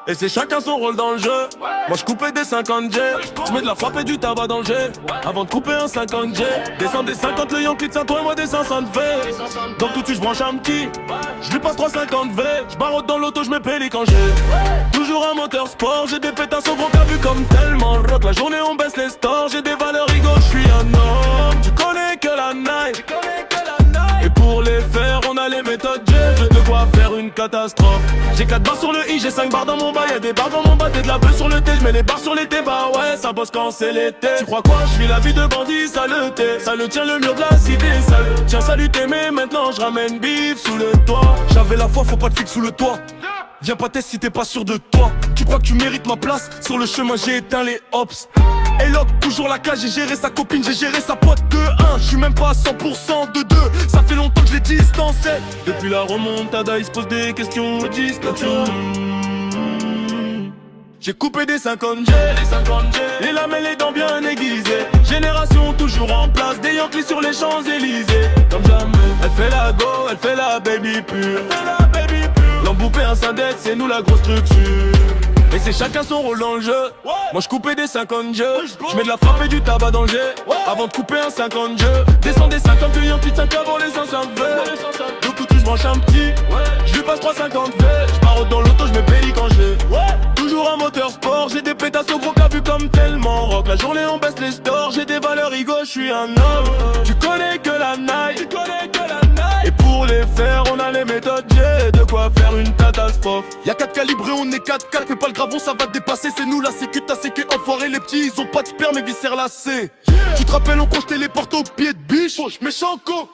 Et c'est chacun son rôle dans le jeu. Moi je coupais des 50 G. Je mets de la frappe et du tabac dans le jet. Avant de couper un 50 G. Descends des 50 le Yankee de Saint-Ouen et moi des 500 V. Donc tout de suite je branche un petit. Je lui passe 350 V. Je barotte dans l'auto, je me pélis quand j'ai toujours un moteur sport. J'ai des pétasses au gros cas vu comme tellement rock. La journée on baisse les stores. J'ai des valeurs rigoles, je suis un homme. Tu connais que la night. Et pour les faire, on a les méthodes J. J'ai de quoi faire une catastrophe. J'ai 4 barres sur le I, j'ai 5 barres dans mon bas. Y'a des barres dans mon bas, t'es de la beuh sur le T. J'mets les barres sur les T, bah ouais, ça bosse quand c'est l'été. Tu crois quoi? J'vis la vie de bandit, ça le T. Ça le tient le mur de la cité, ça le tient, salut t'aimer. Maintenant j'ramène bif sous le toit. J'avais la foi, faut pas te fixer sous le toit. Viens pas tester si t'es pas sûr de toi. Tu crois que tu mérites ma place? Sur le chemin j'ai éteint les hops. Elok, toujours la cage, j'ai géré sa copine, j'ai géré sa pote de 1. J'suis même pas à 100% de 2. Ça fait longtemps que je l'ai distancé. Depuis la remontada, il se pose des questions, me disent que j'ai coupé des 50 G, les lames et les dents bien aiguisées. Génération toujours en place, des Yankees sur les Champs-Élysées. Comme jamais, elle fait la go, elle fait la baby pure. L'emboupé un syndette, c'est nous la grosse structure. Et c'est chacun son rôle dans le jeu. Moi je coupais des 50 jeux. Je mets de la frappe et du tabac dans le jet. Avant de couper un 50 jeux. Descends des 50 de Yankee de 5 avant les 500 V. Donc tout je branche un petit. Je lui passe 350 V. Je barotte dans l'auto, je me pélis quand j'ai toujours un moteur sport. J'ai des pétasses au gros cas vu comme tellement rock. La journée on baisse les stores. J'ai des valeurs rigoles, je suis un homme. Tu connais que la night. Et pour les faire, on a les méthodes J. De quoi faire une catastrophe. Y'a 4 calibrés, on est 4-4. Fais pas le gravon, ça va te dépasser. C'est nous la sécu, ta sécu, enfoiré. Les petits, ils ont pas de sperme, mais viscères lacés. Tu te rappelles, on croche les portes au pied de biche. Méchant co.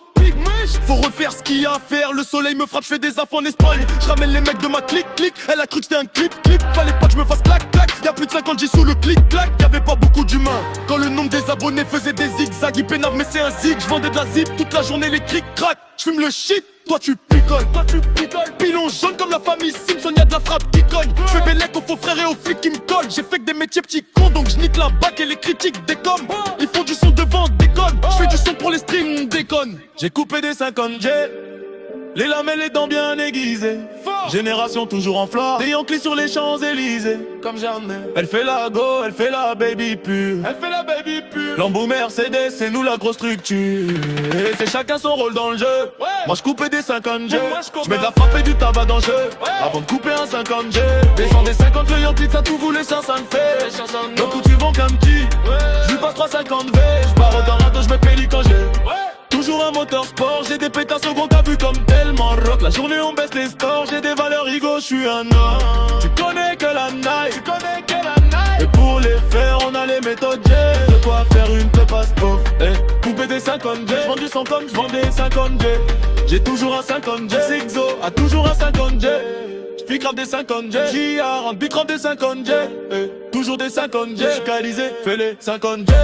Faut refaire ce qu'il y a à faire, le soleil me frappe, je fais des affres en Espagne. Je ramène les mecs de ma clic. Elle a cru que c'était un clip. Fallait pas que je me fasse clac. Y'a plus de 50 G sous le clic-clac. Y'avait pas beaucoup d'humains. Quand le nombre des abonnés faisait des zigzags. Il pénave mais c'est un zig. Je vendais de la zip toute la journée, les cric-crac. Je fume le shit, toi tu picoles. Pilon jaune comme la famille Simpson, y'a de la frappe qui cogne. Je fais bellec aux faux frères et aux flics qui me collent. J'ai fait que des métiers petits cons, donc je nique la bac et les critiques décomment. Ils font du son devant, déconne. Je fais du son pour les streams, on déconne. J'ai coupé des 50 G. Les lames et les dents bien aiguisées. Génération toujours en flore. Des Yankees sur les Champs-Élysées. Comme jamais. Elle fait la go, elle fait la baby pure. L'embout Mercedes, c'est nous la grosse structure. Et c'est chacun son rôle dans le jeu. Moi je coupais des 50 G. Je mets de la frappe et du tabac dans le jeu. Avant de couper un 50 G. Descends des 50 le Yankee, ça tout voulait 500 fait. Donc où tu vends qu'un petit. Je lui passe 350 V. Je barre dans l'auto, je me pélis quand j'ai toujours un moteur sport. J'ai des pétasses au gros cas vu comme tellement rock. La journée on baisse les stores. J'ai des valeurs rigoles, je suis un homme. Tu connais que la night. Et pour les faire on a les méthodes J. De quoi faire une te passe pauvre. Couper des 50 G. J'vends du sang comme j'vends des 50 G. J'ai toujours un 50 G. Zigzo a toujours un 50 G. J'pique grave des 50 G. J.A. rentre bicrave des 50 G. Toujours des 50 G. J'calisé, fais les 50 G.